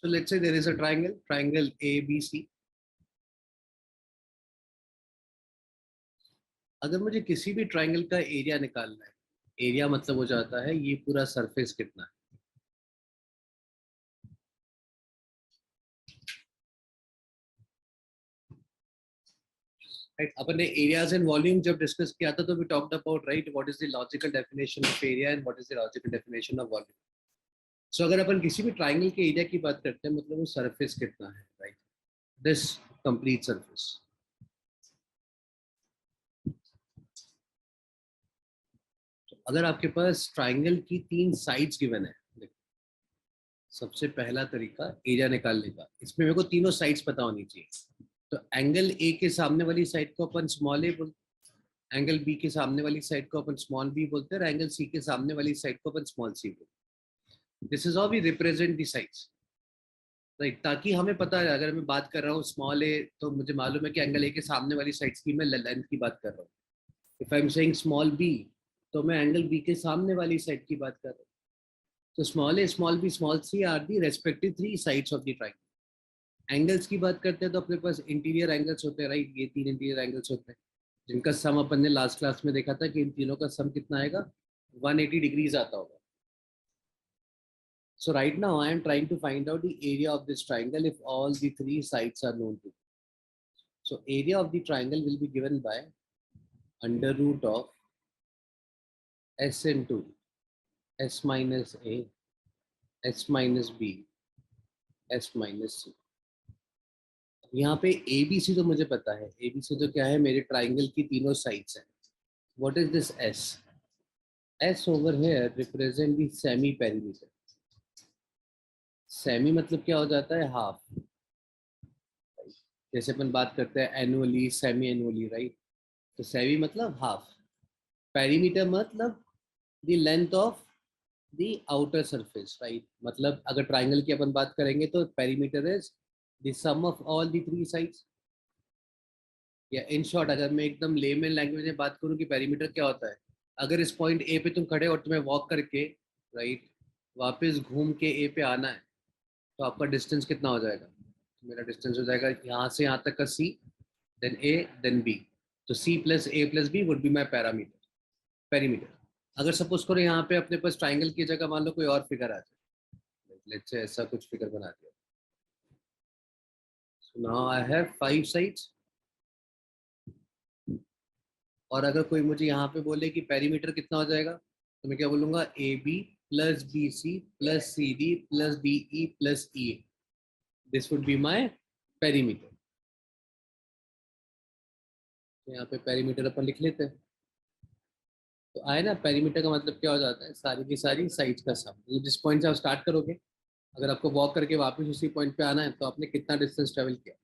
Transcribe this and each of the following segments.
So let's say there is a triangle ABC. अगर मुझे किसी भी ट्राइंगल का एरिया निकालना है, एरिया मतलब हो जाता है ये पूरा सरफेस कितना है। राइट, अपन ने एरियाज एंड वॉल्यूम जब डिस्कस किया था तो we talked about right what is the logical definition of area and what is the logical definition of volume. So अगर अपन किसी भी ट्राइंगल के एरिया की बात करते हैं मतलब वो सरफेस कितना है, राइट, दिस कंप्लीट सरफेस। अगर आपके पास ट्राइंगल की 3 साइड्स गिवन है, सबसे पहला तरीका एरिया निकालने का, इसमें मेरे को तीनों साइड्स पता होनी चाहिए। तो एंगल ए के सामने वाली साइड को अपन स्मॉल ए बोलते हैं, एंगल बी के सामने वाली साइड को अपन स्मॉल बी बोलते हैं, और एंगल सी के सामने वाली साइड को अपन स्मॉल सी बोलते हैं। This is how we represent the sides, right, ताकि हमें पता है अगर मैं बात कर रहा हूँ स्मॉल ए तो मुझे मालूम है कि एंगल ए के सामने वाली साइड्स की मैं लेंथ की बात कर रहा हूँ। If I am saying small B तो मैं एंगल बी के सामने वाली साइड की बात कर रहा हूँ। तो small A, small B, small C are the respective 3 sides of the triangle. Angles की बात करते हैं तो अपने पास इंटीरियर एंगल्स होते हैं, राइट, ये 3 इंटीरियर एंगल्स होते हैं जिनका सम अपन ने लास्ट क्लास में देखा था कि इन तीनों का सम कितना आएगा, 180 डिग्रीज आता होगा। So right now I am trying to find out the area of this triangle if all the 3 sides are known to me. So area of the triangle will be given by under root of s into s minus a, s minus b, s minus c. यहाँ पे ए B सी तो मुझे पता है, A B सी तो क्या है, मेरे ट्राइंगल की तीनों साइड्स हैं। What is this S? S over here represent the semi perimeter. Semi मतलब क्या हो जाता है, हाफ। जैसे अपन बात करते हैं एनुअली, सेमी एनुअली, राइट, तो सेमी मतलब हाफ, पेरीमीटर मतलब the length of the outer surface, right, मतलब अगर ट्राइंगल की अपन बात करेंगे तो perimeter is the sum of all the 3 sides. या इन शॉर्ट अगर मैं एकदम लेमन लैंग्वेज में बात करूं कि पेरीमीटर क्या होता है, अगर इस पॉइंट ए पे तुम खड़े और तुम्हें वॉक करके, राइट, वापस घूम के ए पे आना है तो आपका डिस्टेंस कितना हो जाएगा? मेरा डिस्टेंस हो जाएगा यहाँ से यहाँ तक का C, then A, then B. तो C plus A plus B would be my parameter, perimeter. अगर सपोज करो यहाँ पे अपने पास ट्राइंगल की जगह मान लो कोई और फिगर आ जाए, लेट्स से ऐसा कुछ फिगर बना दिया। So now I have 5 sides, और अगर कोई मुझे यहाँ पे बोले कि पेरीमीटर कितना हो जाएगा तो मैं क्या बोलूँगा, A B plus B C plus C D plus D E plus E A, this would be my perimeter. तो यहाँ पे पेरीमीटर अपन लिख लेते हैं। तो आए ना, पेरीमीटर का मतलब क्या हो जाता है, सारी की सारी साइड्स का सम। तो जिस पॉइंट से आप स्टार्ट करोगे, अगर आपको वॉक करके वापस उसी पॉइंट पे आना है तो आपने कितना डिस्टेंस ट्रेवल किया,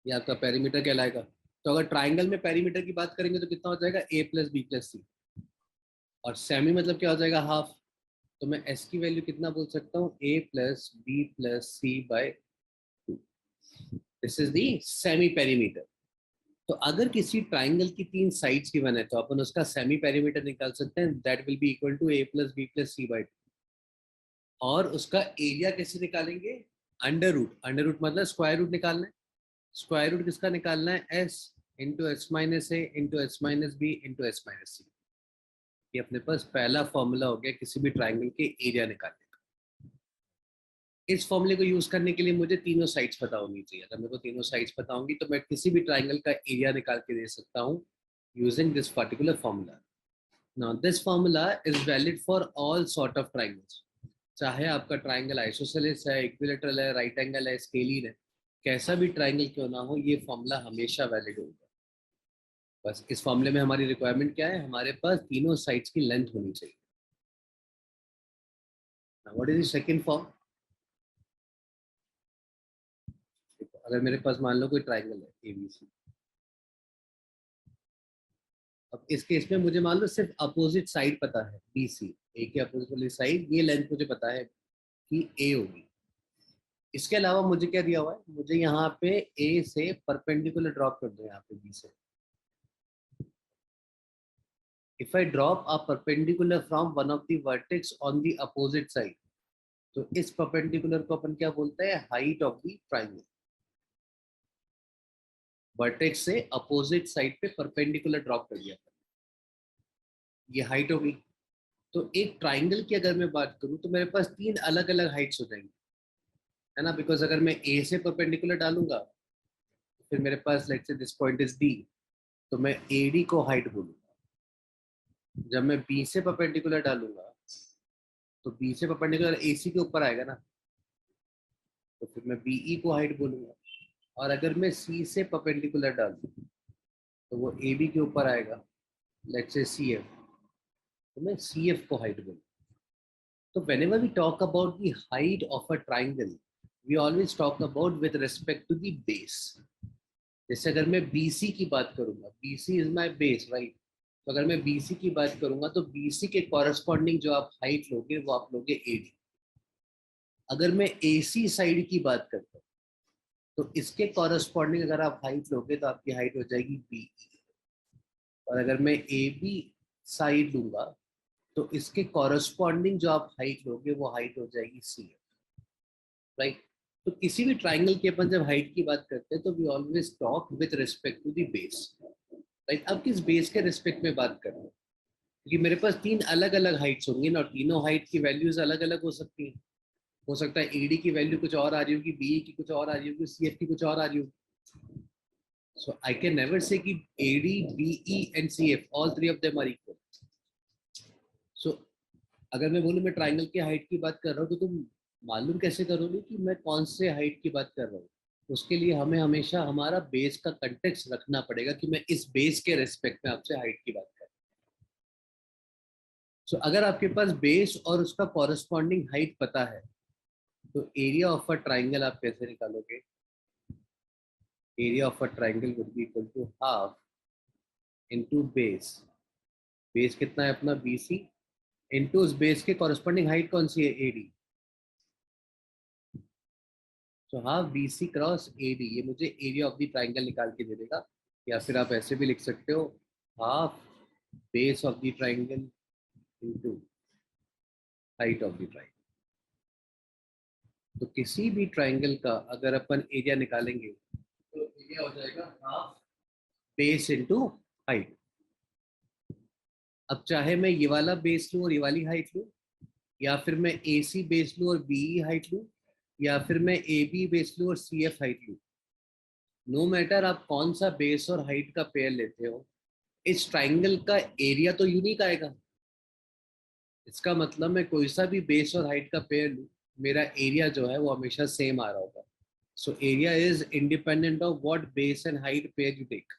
ये आपका पेरीमीटर कहलाएगा। तो अगर ट्राइंगल में पेरीमीटर की बात करेंगे तो कितना हो जाएगा, ए प्लस बी प्लस सी, और सेमी मतलब क्या हो जाएगा, हाफ। तो मैं एस की वैल्यू कितना बोल सकता हूँ, A plus B plus C by 2। This is the semi perimeter. तो अगर किसी ट्राइंगल की 3 साइड्स गिवन है तो अपन उसका सेमी पेरीमीटर निकाल सकते हैं, that will be equal to A plus B plus C by 2। और उसका एरिया कैसे निकालेंगे, अंडर रूट। अंडर रूट मतलब स्क्वायर रूट निकालना है। स्क्वायर रूट किसका निकालना है, S into S minus A into S minus B into S minus C. ये अपने पास पहला फॉर्मूला हो गया किसी भी ट्राइंगल के एरिया निकालने का। इस फॉर्मूले को यूज करने के लिए मुझे तीनों साइड्स पता होनी चाहिए। अगर मेरे को तीनों साइड्स पता होंगी तो मैं किसी भी ट्राइंगल का एरिया निकाल के दे सकता हूँ using this particular formula. Now this formula is valid for all sort of triangles, चाहे आपका ट्राइंगल आइसोसेलेस है, इक्विलेटरल है, राइट एंगल है, स्केलिन है, कैसा भी ट्राइंगल क्यों ना हो, ये फॉर्मूला हमेशा वैलिड होगा। बस इस फॉर्मूले में हमारी रिक्वायरमेंट क्या है, हमारे पास तीनों साइड्स की लेंथ होनी चाहिए। What is the second form? अगर मेरे पास मान लो कोई ट्राइंगल है एबीसी, अब इस केस में मुझे मान लो सिर्फ अपोजिट साइड पता है, बी सी, ए के अपोजिट वाली साइड, ये लेंथ मुझे पता है कि ए होगी। इसके अलावा मुझे क्या दिया हुआ है, मुझे यहाँ पे ए से परपेंडिकुलर ड्रॉप कर दो, यहाँ पे बी से। If I drop a perpendicular from one of the vertex on the opposite side, तो इस परपेंडिकुलर को अपन क्या बोलते हैं, height of the triangle. Vertex से अपोजिट साइड पे परपेंडिकुलर ड्रॉप कर दिया, ये हाइट होगी। तो एक ट्राइंगल की अगर मैं बात करूं तो मेरे पास तीन अलग अलग हाइट्स हो जाएंगी, है ना, बिकॉज अगर मैं ए से परपेंडिकुलर डालूंगा तो फिर मेरे पास let's say this point is D, तो मैं ए डी को हाइट बोलूंगा। जब मैं बी से परपेंडिकुलर डालूंगा तो बी से परपेंडिकुलर ए सी के ऊपर आएगा ना, तो फिर मैं बीई को हाइट बोलूंगा। और अगर मैं सी से परपेंडिकुलर डालूं तो वो ए बी के ऊपर आएगा, लेट्स से सी एफ, तो मैं सी एफ को हाइट बोलूंगा। So whenever we talk about the height of a triangle, we always talk about with respect to the base. जैसे अगर मैं BC की बात करूंगा, BC is my base, right? तो अगर मैं BC की बात करूंगा तो BC के कॉरस्पॉन्डिंग जो आप हाइट लोगे वो आप लोगे AD। अगर मैं AC साइड की बात करता हूँ तो इसके कॉरस्पॉन्डिंग अगर आप हाइट लोगे तो आपकी हाइट हो जाएगी BE। और अगर मैं AB साइड लूंगा तो इसके कॉरस्पॉन्डिंग जो आप हाइट लोगे वो हाइट हो जाएगी CF, राइट। तो किसी भी ट्राइंगल की अपन जब हाइट की बात करते हैं तो we always talk with respect to the base, right. अब किस बेस के रिस्पेक्ट में बात कर रहे हैं, क्योंकि मेरे पास तीन अलग अलग हाइट्स होंगी ना, और तीनों हाइट की वैल्यूज अलग अलग हो सकती हैं। हो सकता है एडी की वैल्यू कुछ और आ रही होगी, बी की कुछ और आ रही होगी, सी एफ की कुछ और आ रही होगी। सो आई कैन नेवर से कि AD BE and C F all three of them are equal. So अगर मैं बोलूँ मैं ट्राइंगल की हाइट की बात कर रहा हूँ तो तुम मालूम कैसे करोगे कि मैं कौन से हाइट की बात कर रहा हूँ। उसके लिए हमें हमेशा हमारा बेस का कंटेक्स्ट रखना पड़ेगा कि मैं इस बेस के रेस्पेक्ट में आपसे हाइट की बात कर रहा हूँ। सो अगर आपके पास बेस और उसका कॉरस्पॉन्डिंग हाइट पता है तो एरिया ऑफ अ ट्राइंगल आप कैसे निकालोगे। Area of a triangle would be equal to half into base. Base कितना है अपना BC, इनटू उस बेस के कॉरस्पॉन्डिंग हाइट कौन सी है AD। तो हाफ BC क्रॉस AD ये मुझे एरिया ऑफ द ट्राइंगल निकाल के दे देगा। या फिर आप ऐसे भी लिख सकते हो, half base of the triangle into height of the triangle. तो किसी भी ट्राइंगल का अगर अपन एरिया निकालेंगे तो एरिया हो जाएगा हाफ बेस इनटू हाइट। अब चाहे मैं ये वाला बेस लूं और ये वाली हाइट लूं, या फिर मैं AC बेस लूं और BE हाइट लूं, या फिर मैं AB बेस लूं और CF हाइट लूं, नो मैटर आप कौन सा बेस और हाइट का पेयर लेते हो, इस ट्राइंगल का एरिया तो यूनिक आएगा। इसका मतलब मैं कोई सा भी बेस और हाइट का पेयर लूं, मेरा एरिया जो है वो हमेशा सेम आ रहा होगा। So area is independent of what base and height pair you take.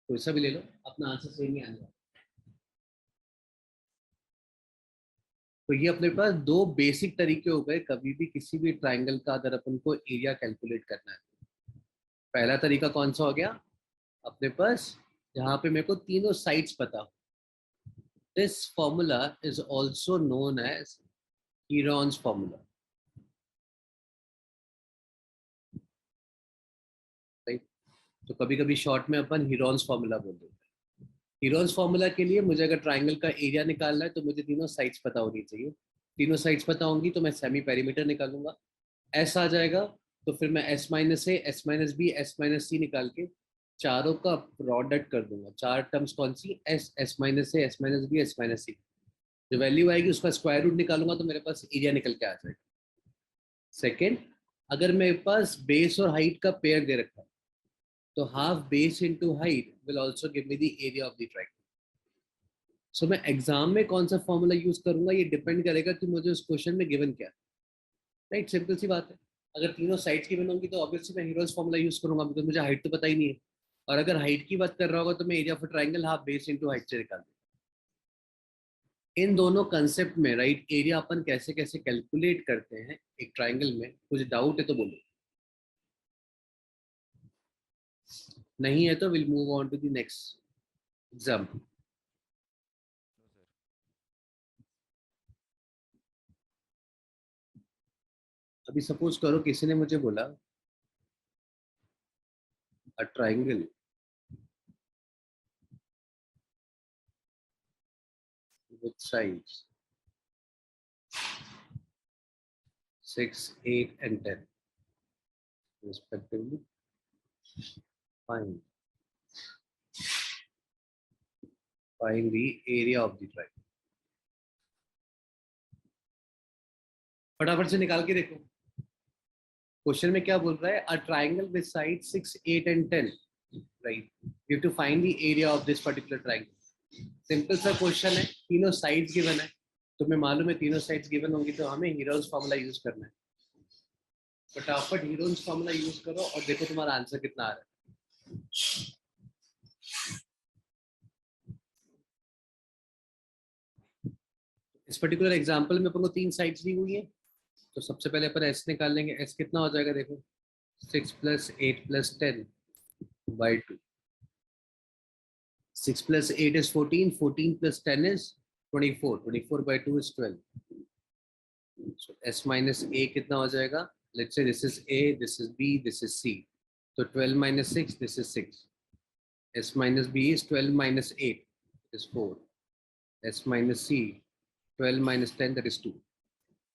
कोई सा भी ले लो, अपना आंसर सेम ही आएगा। तो ये अपने पास दो बेसिक तरीके हो गए कभी भी किसी भी ट्राइंगल का अगर अपन को एरिया कैलकुलेट करना है। पहला तरीका कौन सा हो गया अपने पास, जहाँ पे मेरे को तीनों साइड्स पता हो। This formula is also known as Heron's formula, right. तो कभी कभी शॉर्ट में अपन हीरोन्स फॉर्मूला बोल देते हैं। हीरोन्स फॉर्मूला के लिए मुझे अगर ट्राइंगल का एरिया निकालना है तो मुझे तीनों साइड्स पता होनी चाहिए। तीनों साइड्स पता होंगी तो मैं सेमी पेरीमीटर निकालूंगा, एस आ जाएगा। तो फिर मैं S-A, S-B, S-C निकाल के चारों का प्रोडक्ट कर दूंगा। चार टर्म्स कौन सी, S-A, S-B, S-C। जो वैल्यू आएगी उसका स्क्वायर रूट निकालूंगा तो मेरे पास एरिया निकल के आ जाएगा। सेकेंड, अगर मेरे पास बेस और हाइट का पेयर दे रखा है तो half base into height will also give me the area of the triangle. So मैं एग्जाम में कौन सा फॉर्मूला यूज करूंगा ये डिपेंड करेगा कि मुझे उस क्वेश्चन में गिवन क्या है, राइट। सिंपल सी बात है। अगर तीनों साइड्स गिवन होंगी तो ऑब्वियसली मैं हीरोज फॉर्मूला यूज करूंगा बिकॉज मुझे हाइट तो पता ही नहीं है। और अगर हाइट की बात कर रहा होगा तो मैं area of triangle half base into height से निकाल दूंगा। इन दोनों कंसेप्ट में राइट एरिया अपन कैसे कैसे कैलकुलेट करते हैं एक ट्राइंगल में, कुछ डाउट है तो बोलो, नहीं है तो will move on to the next example. अभी सपोज करो किसी ने मुझे बोला a triangle with sides 6, 8 and 10 respectively. Find the area of the triangle. फटाफट से निकाल के देखो क्वेश्चन में क्या बोल रहा है, a triangle with side 6, 8 and 10, right, you have to find the area of this particular triangle. Simple सा क्वेश्चन है, तीनों साइड्स गिवन है, तुम्हें मालूम है तीनों साइड्स गिवन होंगी तो हमें हीरोज फार्मूला यूज करना है। फटाफट हीरोज फार्मूला यूज करो और देखो तुम्हारा आंसर कितना आ रहा है। इस पर्टिकुलर एग्जांपल में अपन को 3 साइड्स दी हुई है, तो सबसे पहले अपन एस निकाल लेंगे। एस कितना हो जाएगा देखो, 6 + 8 + 10 by 2। 6 + 8 is 14, 14 + 10 is 24, 24 by 2 is 12। So s minus a कितना हो जाएगा, let's say this is a, this is b, this is c, तो 12 minus 6, this is 6। s minus b is 12 minus 8, is 4। s minus c, 12 minus 10, that is 2।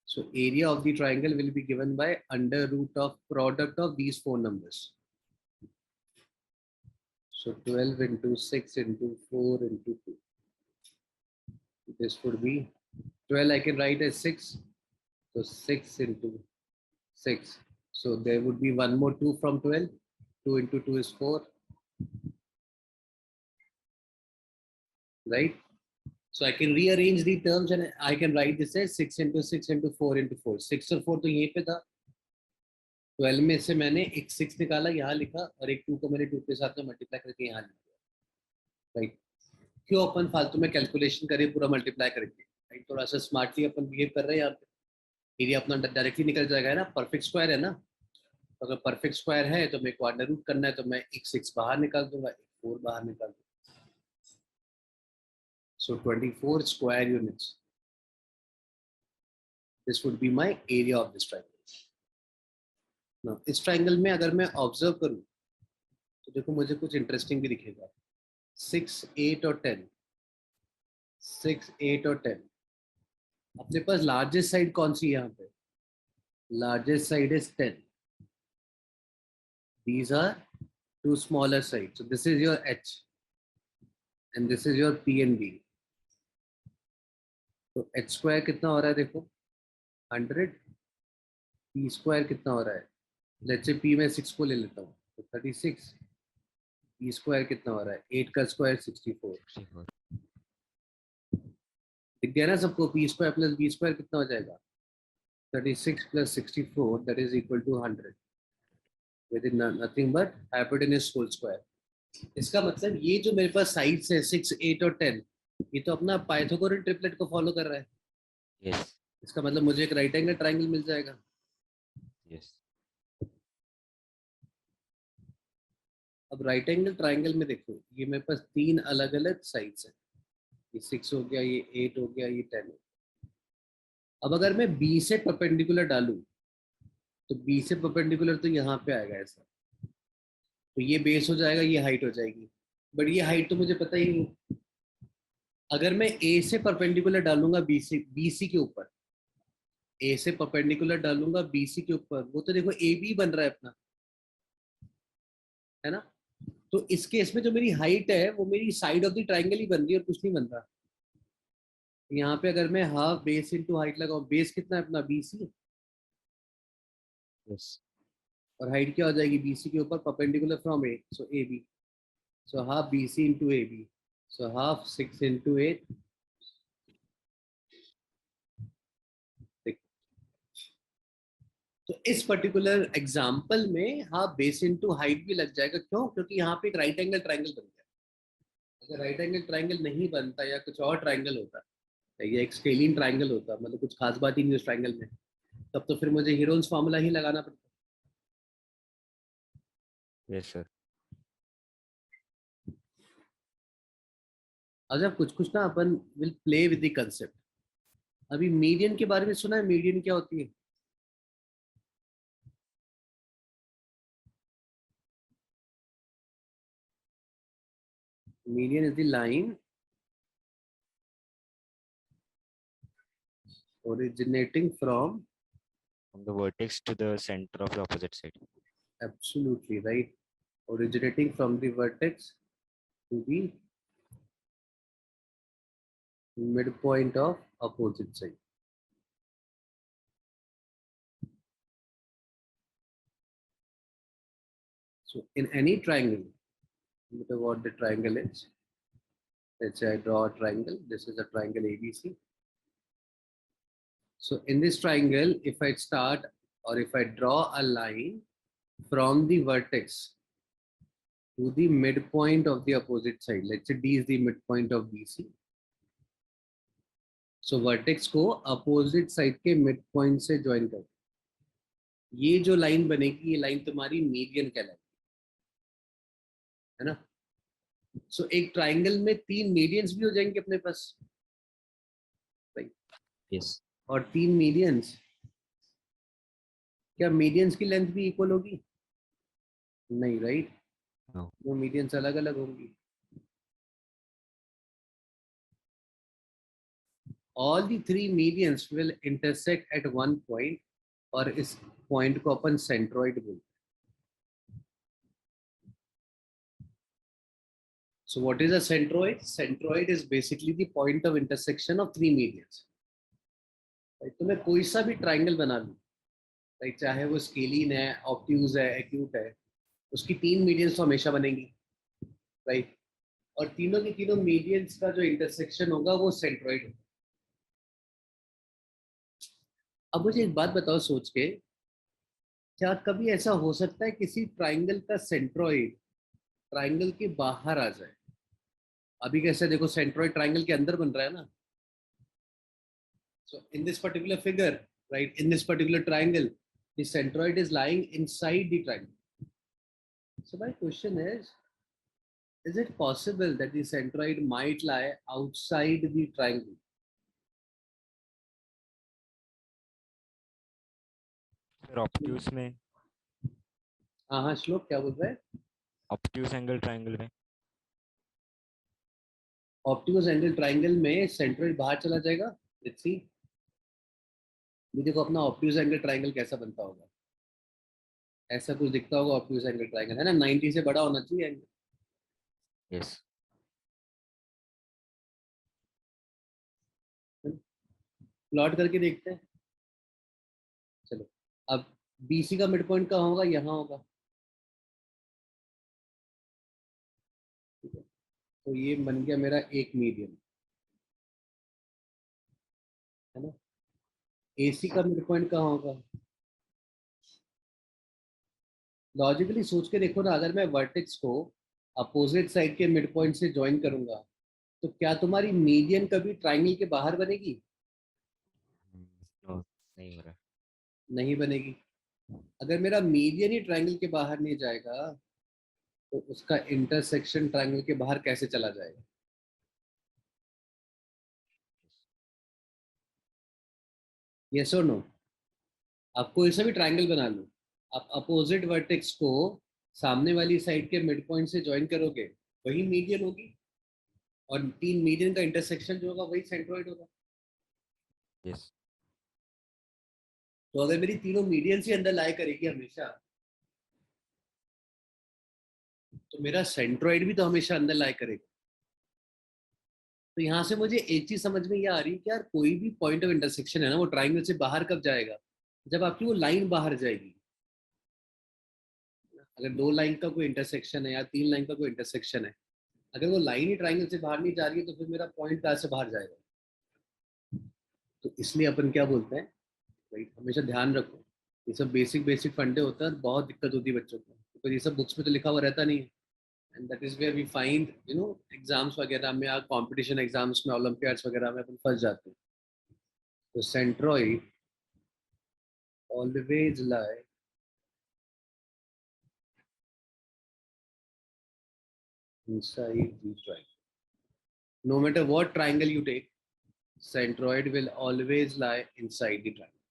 So area of the triangle will be given by under root of product of these 4 numbers. So 12 into 6 into 4 into 2. This would be 12, I can write as 6. So 6 into 6. So there would be one more 2 from 12. 2 into 2 is 4. Right? So I can rearrange the terms and I can write this as 6 into 6 into 4 into 4. 6 और 4 तो यहीं पे था। 12 में से मैंने एक 6 निकाला, यहाँ लिखा, और एक 2 को मैंने 2 के साथ में मल्टीप्लाई करके यहाँ लिख दिया। राइट? क्यों अपन फालतू में कैलकुलेशन करें पूरा मल्टीप्लाई करके, राइट? थोड़ा सा स्मार्टली अपन बिहेव कर रहे हैं यहाँ पे। एरिया अपना डायरेक्टली निकल जाएगा, है ना, परफेक्ट स्क्वायर है ना। तो अगर परफेक्ट स्क्वायर है तो मेरे को अंडर रूट करना है, तो मैं एक 6 बाहर निकाल दूंगा, एक 4 बाहर निकाल दूंगा। So 24 square units. This would be my area of this triangle. Now, इस ट्राइंगल में अगर मैं ऑब्जर्व करूं तो देखो मुझे कुछ इंटरेस्टिंग भी दिखेगा। 6, 8 और 10, 6, 8 और 10। अपने पास लार्जेस्ट साइड कौन सी है यहाँ पे? Largest side is 10। These are two smaller sides. So this is your H and this is your P and B. तो H स्क्वायर कितना हो रहा है देखो, 100। P स्क्वायर कितना हो रहा है, लेट्स से P में 6 को ले लेता हूँ तो 36। P स्क्वायर कितना हो रहा है, 8 का स्क्वायर 64। दिख गया ना सबको, P square plus B square कितना हो जाएगा, 36 + 64, that is equal to 100, with nothing but hypotenuse whole square। इसका मतलब ये जो मेरे पास साइड्स है 6, 8 और 10, ये तो अपना पाइथागोरन ट्रिपलेट को फॉलो कर रहा है। Yes. इसका मतलब मुझे एक राइट एंगल ट्राइंगल मिल जाएगा। Yes. अब राइट एंगल ट्राइंगल में देखो, ये मेरे पास 3 अलग अलग साइड्स है, ये 6 हो गया, ये 8 हो गया, ये 10 हो गया। अब अगर मैं B से परपेंडिकुलर डालूं तो B से परपेंडिकुलर तो यहाँ पे आएगा ऐसा, तो ये बेस हो जाएगा, ये हाइट हो जाएगी, बट ये हाइट तो मुझे पता ही नहीं। अगर मैं A से परपेंडिकुलर डालूंगा BC के ऊपर, A से परपेंडिकुलर डालूंगा BC के ऊपर, वो तो देखो AB बन रहा है अपना, है ना। तो इस केस में जो मेरी हाइट है वो मेरी साइड ऑफ द ट्राइंगल ही बन रही है और कुछ नहीं बन रहा। यहाँ पे अगर मैं हाफ बेस इनटू हाइट लगाऊं, बेस कितना है अपना BC, Yes. और हाइट क्या हो जाएगी BC के ऊपर perpendicular from A, so AB, so half BC into AB, so half 6 into 8। तो इस पर्टिकुलर एग्जांपल में हाफ बेस इनटू हाइट भी लग जाएगा, क्यों? क्योंकि यहाँ पे एक राइट एंगल ट्राइंगल बन गया। अगर राइट एंगल ट्राइंगल नहीं बनता या कुछ और ट्राइंगल होता या एक स्केलिन ट्राइंगल होता, मतलब कुछ खास बात ही नहीं उस ट्राइंगल में, तब तो फिर मुझे हीरोन्स फार्मूला ही लगाना पड़ता। Yes, sir. अच्छा, कुछ कुछ ना अपन will play with the concept. अभी मीडियन के बारे में सुना है? मीडियन क्या होती है? Median is the line originating from, the vertex to the center of the opposite side. absolutely right, originating from the vertex to the midpoint of opposite side. So in any triangle, no matter what the triangle is, let's say I draw a triangle, this is a triangle ABC. So in this triangle, if I start or if I draw a line from the vertex to the midpoint of the opposite side, let's say D is the midpoint of BC. So vertex को opposite side के midpoint से join कर, ये जो line बनेगी, ये line तुम्हारी median कहलाएगी, है ना? So एक triangle में 3 medians भी हो जाएंगे अपने पास, right? Yes. और 3 medians, क्या medians की length भी equal होगी? नहीं, right? No. वो medians अलग अलग होंगी. All the 3 medians will intersect at one point, और इस point को अपन centroid बोलते हैं. So what is a centroid? Centroid is basically the point of intersection of 3 medians. Right? तो मैं कोई सा भी triangle बना लूँ, right? चाहे वो scalene है, obtuse है, acute है, उसकी 3 medians तो हमेशा बनेंगी, right? और तीनों की तीनों medians का जो intersection होगा वो centroid होगा. अब मुझे एक बात बताओ सोच के, क्या कभी ऐसा हो सकता है किसी ट्राइंगल का सेंट्रोइड ट्राइंगल के बाहर आ जाए? अभी कैसे देखो, सेंट्रोइड ट्राइंगल के अंदर बन रहा है ना. So in this particular figure, right, in this particular triangle, the centroid is lying inside the triangle. So my question is it possible that the centroid might lie outside the triangle? फिर obtuse में, हाँ श्लोक क्या बोल रहा है? Obtuse angle triangle में. Optimus angle triangle में सेंट्रोइड बाहर चला जाएगा. Let's see. ये देखो अपना ऑप्टिमस एंगल ट्राइंगल कैसा बनता होगा, ऐसा कुछ दिखता होगा ऑप्टिमस एंगल ट्राइंगल, है ना? 90 से बड़ा होना चाहिए एंगल. यस. प्लॉट करके देखते हैं. चलो, अब बीसी का मिड पॉइंट कहाँ होगा? यहाँ होगा. ठीक है, तो ये बन गया मेरा एक मीडियन, है ना? एसी का मिड पॉइंट कहाँ होगा? लॉजिकली सोच के देखो ना, अगर मैं वर्टेक्स को अपोजिट साइड के मिड पॉइंट से ज्वाइन करूंगा, तो क्या तुम्हारी मीडियन कभी ट्राइंगल के बाहर बनेगी? नो, नहीं हो रहा. नहीं बनेगी. अगर मेरा मीडियन ही ट्राइंगल के बाहर नहीं जाएगा, तो उसका इंटरसेक्शन ट्राइंगल के बाहर कैसे चला जाएगा? यस और नो? आप कोई सा भी ट्राइंगल बना लो, आप अपोजिट वर्टेक्स को सामने वाली साइड के मिड पॉइंट से ज्वाइन करोगे, वही मीडियन होगी, और 3 मीडियन का इंटरसेक्शन जो होगा वही सेंट्रोइड होगा. यस. तो अगर मेरी तीनों मीडियन से अंदर लाई करेगी हमेशा, तो मेरा सेंट्रोइड भी तो हमेशा अंदर लाई करेगा. तो यहाँ से मुझे एक चीज समझ में ये आ रही है कि यार कोई भी पॉइंट ऑफ इंटरसेक्शन है ना, वो ट्राइंगल से बाहर कब जाएगा? जब आपकी वो लाइन बाहर जाएगी. अगर 2 लाइन का कोई इंटरसेक्शन है या 3 लाइन का कोई इंटरसेक्शन है, अगर वो लाइन ही ट्राइंगल से बाहर नहीं जा रही है, तो फिर मेरा पॉइंट कहाँ से बाहर जाएगा? तो इसलिए अपन क्या बोलते हैं, राइट, हमेशा ध्यान रखो, ये सब बेसिक बेसिक फंडे होता है और बहुत दिक्कत होती है बच्चों को, तो ये सब बुक्स में तो लिखा हुआ रहता नहीं है. And that is where we find exams वगैरह में या कंपटीशन एग्जाम्स में, ओलंपियाड्स वगैरह में अपन फंस जाते हैं. तो centroid always lie inside the triangle. No matter what triangle you take, centroid will always lie inside the triangle.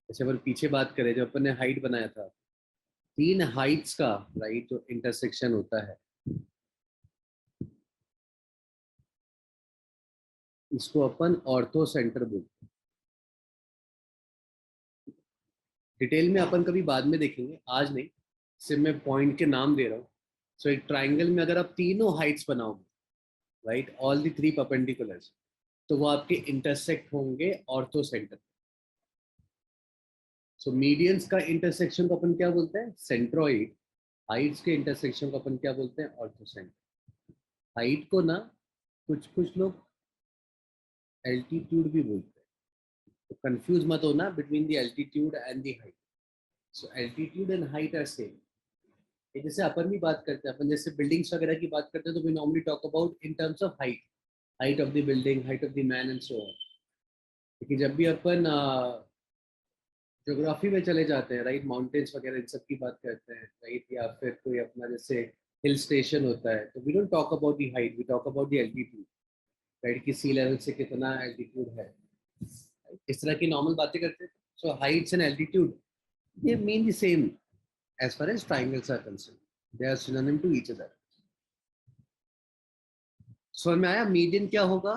जैसे अपन पीछे बात करें, जब अपन ने हाइट बनाया था, 3 हाइट्स का राइट जो इंटरसेक्शन होता है, इसको अपन ऑर्थो सेंटर बोलते हैं। डिटेल में अपन कभी बाद में देखेंगे, आज नहीं, सिर्फ मैं पॉइंट के नाम दे रहा हूँ। सो एक ट्राइंगल में अगर आप तीनों हाइट्स बनाओगे, right, all the three perpendiculars, तो वो आपके इंटरसेक्ट होंगे ऑर्थो सेंटर। सो मीडियंस का इंटरसेक्शन को अपन क्या बोलते हैं? सेंट्रोइड। हाइट्स के इंटरसेक्शन को अपन क्या बोलते हैं? Ortho centre. हाइट को ना कुछ कुछ लोग एल्टीट्यूड भी बोलते हैं, तो कंफ्यूज मत होना between the altitude and the height. So altitude and height are same. जैसे अपन भी बात करते हैं, अपन जैसे बिल्डिंग्स वगैरह की बात करते हैं, तो we normally talk about in terms of height, height of the building, height of the man and so on. लेकिन जब भी अपन ज्योग्राफी में चले जाते हैं, राइट, माउंटेन्स वगैरह इन सब की बात करते हैं, राइट, या फिर कोई अपना जैसे हिल स्टेशन होता है, तो we don't talk about the height, we talk about the altitude, right, कि सी लेवल से कितना एल्टीट्यूड है। इस तरह की नॉर्मल बातें करते हैं। So heights and altitude, they mean the same as far as triangles are concerned. They are synonym to each other. समझ में आया? मीडियन क्या होगा,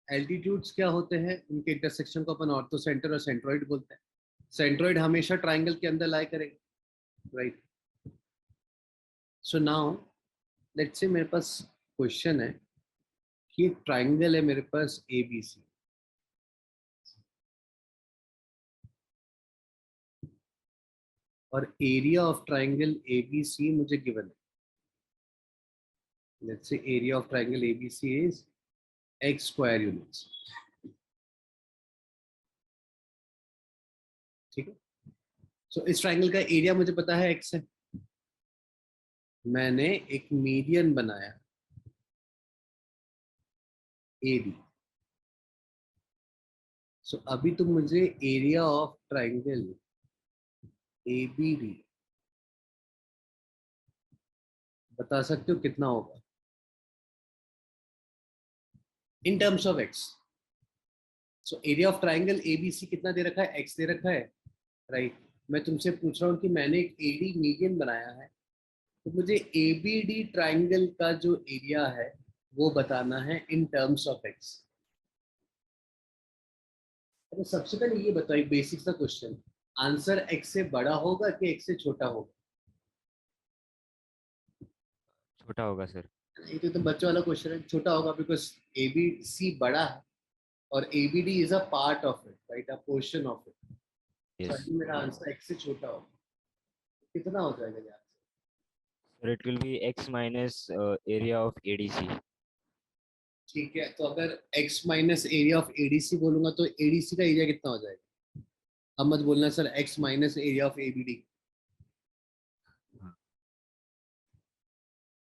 एल्टीट्यूड्स क्या होते हैं, उनके इंटरसेक्शन को अपन ऑर्थो सेंटर और सेंट्रोइड बोलते हैं। सेंट्रोइड हमेशा ट्राइंगल के अंदर लाई करेगा, right. So now let's say मेरे पास क्वेश्चन है कि एक ट्राइंगल है मेरे पास ए बी सी, और area of triangle A B C मुझे गिवन है। Let's say area of triangle A B C is x square units, ठीक है। सो इस ट्राइंगल का एरिया मुझे पता है x है। मैंने एक मीडियन बनाया ए डी। सो अभी तुम मुझे area of triangle A B D बता सकते हो कितना होगा in terms of x? So area of triangle A B C कितना दे रखा है? एक्स दे रखा है, राइट। मैं तुमसे पूछ रहा हूँ कि मैंने एक ए डी मीडियन बनाया है, तो मुझे ए बी डी ट्राइंगल का जो एरिया है वो बताना है इन टर्म्स ऑफ एक्स। तो सबसे पहले ये बताओ, एक बेसिक सा क्वेश्चन, आंसर एक्स से बड़ा होगा कि एक्स से छोटा होगा? छोटा होगा सर। ये तो बच्चों वाला क्वेश्चन है, छोटा होगा, बिकॉज ए बी सी बड़ा है और A B D is a part of it, right, a portion of it. तो Yes. अभी मेरा आंसर एक्स से छोटा होगा, कितना हो जाएगा यार? Sir, it will be x minus area of ADC. ठीक है, तो अगर x minus area of ADC बोलूंगा तो एडीसी का एरिया कितना हो जाएगा? अब मत बोलना sir x minus area of ABD, हाँ।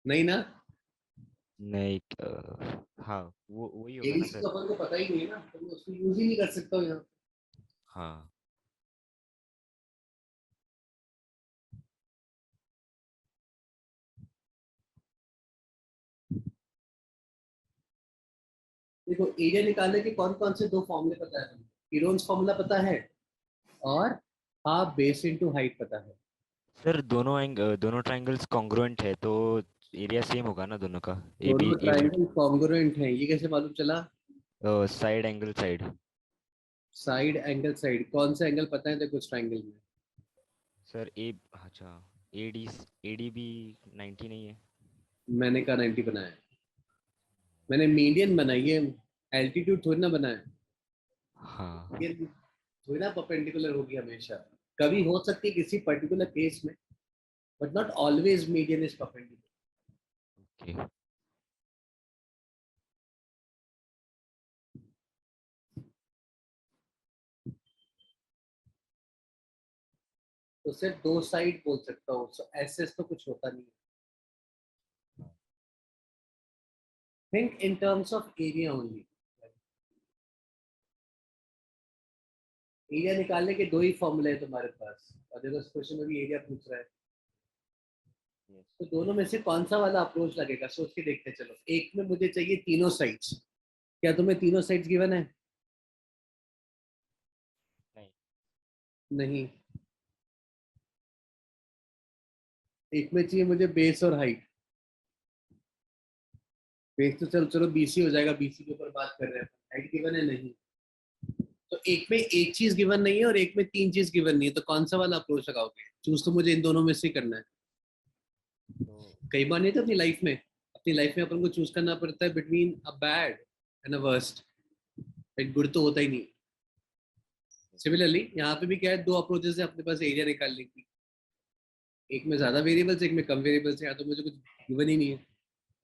नहीं ना? नहीं हाँ वो वही होगा ना एडीसी सर। तो अपन को पता ही नहीं है ना, तो मैं उसको यूज ही नहीं कर सकता हूँ यहाँ। हाँ देखो, एरिया निकालने के कौन कौन से दो फॉर्मूले पता है तुमको? कीरोन्स फॉर्मूला पता है, और हाफ बेस इनटू हाइट पता है। सर, दोनों ट्राइंगल्स कॉन्ग्रुएंट है तो एरिया सेम होगा ना दोनों का। दोनों ए बी ट्राइंगल कॉन्ग्रुएंट हैं, ये कैसे मालूम चला? Side angle side. Side angle side, कौन सा एंगल पता है देखो उस ट्राइंगल में? सर ए अच्छा एडी एडी भी 90 नहीं है। मैंने कहा 90 बनाया है, मैंने मीडियन बनाई है, एल्टीट्यूड थोड़ी ना बनाया। हाँ। ये थोड़ी ना परपेंडिकुलर होगी हमेशा, कभी हो सकती है किसी पर्टिकुलर केस में, but not always median is perpendicular. Okay. तो सिर्फ दो साइड बोल सकता हूँ, so ऐसे तो कुछ होता नहीं है। Think in terms of area only. Area निकालने के दो ही फॉर्मूले हैं तुम्हारे पास, और देखो इस क्वेश्चन में भी एरिया पूछ रहा है, तो दोनों में से कौन सा वाला अप्रोच लगेगा सोच के देखते हैं। चलो, एक में मुझे चाहिए तीनों साइड्स, क्या तुम्हें तीनों साइड्स गिवन है? नहीं। नहीं। एक में चाहिए मुझे बेस और हाइट। बेस तो चलो चलो बीसी हो जाएगा, बीसी के ऊपर बात कर रहे हैं, हाइट गिवन है नहीं, तो एक में एक चीज गिवन नहीं है और एक में तीन चीज गिवन नहीं है, तो कौन सा वाला अप्रोच लगाओगे? चूज तो मुझे इन दोनों में से ही करना है। तो कई बार नहीं था अपनी लाइफ में अपन को चूज करना पड़ता है between a bad and a worst, एक गुड तो होता ही नहीं। सिमिलरली यहाँ पे भी क्या है, दो अप्रोचेस है अपने पास एरिया निकालने की, एक में ज्यादा वेरिएबल्स, एक में कम वेरिएबल्स है, या तो मुझे कुछ गिवन ही नहीं है,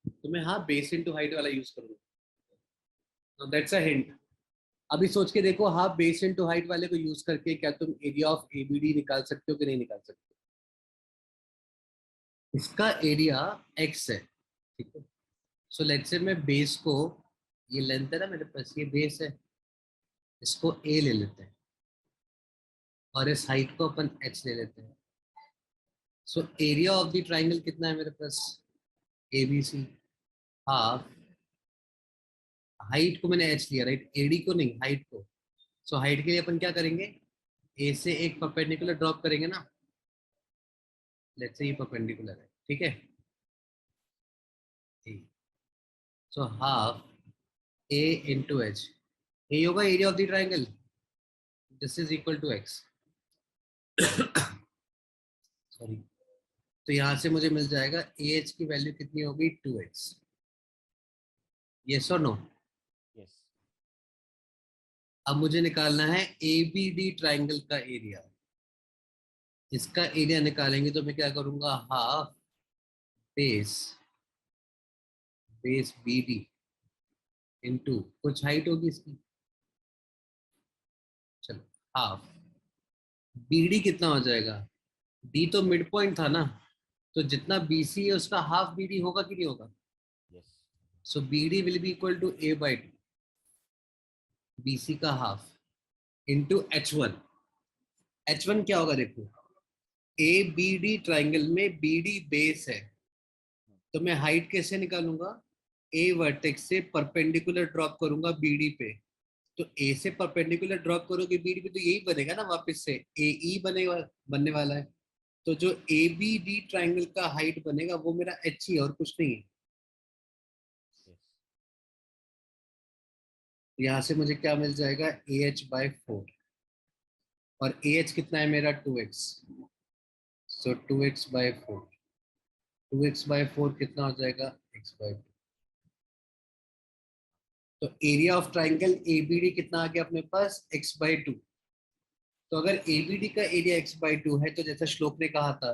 तो मैं हाँ बेस इनटू हाइट वाला यूज करूंगा। That's a hint. अभी सोच के देखो, हाफ बेस इनटू हाइट वाले को यूज करके क्या तुम एरिया ऑफ एबीडी निकाल सकते हो कि नहीं निकाल सकते? इसका एरिया एक्स है, ठीक है। सो लेट्स से मैं बेस को, ये लेंथ है ना मेरे पास, ये बेस है, इसको ए ले लेते हैं और इस हाइट को अपन एच ले लेते हैं। So area of the triangle कितना है मेरे पास? A B C, half, height को मैंने एच लिया, राइट, एडी को नहीं, हाइट को। सो हाइट के लिए अपन क्या करेंगे, ए से एक परपेंडिकुलर ड्रॉप करेंगे ना, लेट्स से ये परपेंडिकुलर है, ठीक है। So half A into H, ये होगा area of the triangle, this is equal to x. Sorry, तो यहाँ से मुझे मिल जाएगा ए एच की वैल्यू कितनी होगी, 2x। यस और नो? यस। अब मुझे निकालना है ए बी डी ट्राइंगल का एरिया। इसका एरिया निकालेंगे तो मैं क्या करूंगा, half base, base B D into कुछ हाइट होगी इसकी, चलो हाफ, बी डी कितना हो जाएगा, डी तो मिड पॉइंट था ना, तो जितना बी सी है उसका हाफ बी डी होगा कि नहीं होगा? Yes. So B D will be equal to A by two, B C का half into H one. H one क्या होगा देखो, ए बी डी ट्राइंगल में बी डी बेस है, तो मैं हाइट कैसे निकालूंगा, ए वर्टेक्स से परपेंडिकुलर ड्रॉप करूंगा बीडी पे, तो ए से परपेंडिकुलर ड्रॉप करोगे बीडी पे तो यही बनेगा ना, वापस से ए ई बनेगा, बनने वाला है। तो जो ए बी डी ट्राइंगल का हाइट बनेगा वो मेरा एच ही है और कुछ नहीं है। यस। यहाँ से मुझे क्या मिल जाएगा, ए एच बाई 4, और ए एच कितना है मेरा, 2x। सो 2x/4, 2x/4 कितना हो जाएगा, x/2। तो एरिया ऑफ ट्राइंगल एबीडी कितना आ गया अपने पास, x/2। तो अगर एबीडी का एरिया x/2 है, तो जैसा श्लोक ने कहा था